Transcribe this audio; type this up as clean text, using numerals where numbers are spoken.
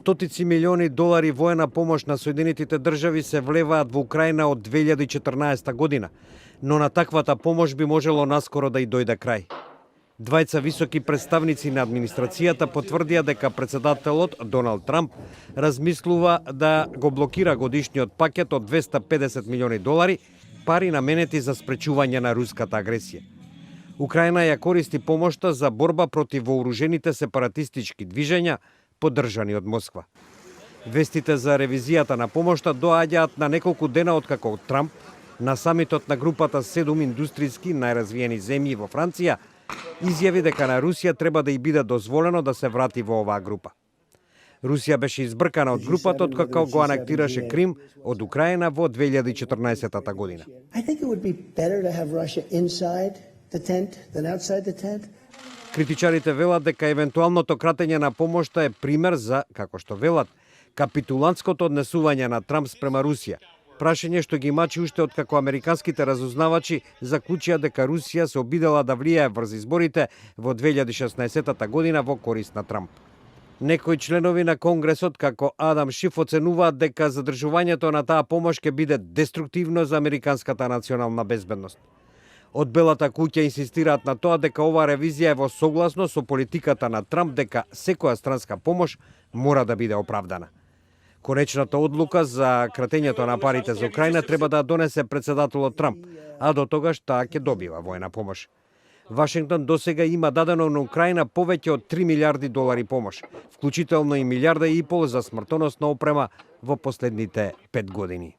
Стотици милиони долари воена помош на Соединетите држави се влеваат во Украина од 2014 година, но на таквата помош би можело наскоро да и дојде крај. Двајца високи представници на администрацијата потврдија дека председателот Доналд Трамп размислува да го блокира годишниот пакет од 250 милиони долари, пари наменети за спречување на руската агресија. Украина ја користи помошта за борба против вооружените сепаратистички движења, поддржани од Москва. Вестите за ревизијата на помошта доаѓаат на неколку дена откако Трамп на самитот на групата 7 индустријски најразвиени земји во Франција изјави дека на Русија треба да и биде дозволено да се врати во оваа група. Русија беше избркана од групата откако го анектираше Крим од Украина во 2014 година. Критичарите велат дека евентуалното кратење на помошта е пример за, како што велат, капитулантското однесување на Трамп спрема Русија. Прашање што ги мачи уште откако американските разузнавачи заклучија дека Русија се обидела да влијае врз изборите во 2016 година во корист на Трамп. Некои членови на Конгресот, како Адам Шиф, оценуваат дека задржувањето на таа помош ќе биде деструктивно за американската национална безбедност. Од Белата куќа инсистираат на тоа дека оваа ревизија е во согласно со политиката на Трамп дека секоја странска помош мора да биде оправдана. Конечната одлука за кратењето на парите за Украина треба да донесе председателот Трамп, а до тогаш таа ќе добива воена помош. Вашингтон досега има дадено на Украина повеќе од 3 милиарди долари помош, вклучително и 1,5 милиарда за смртоносна опрема во последните 5 години.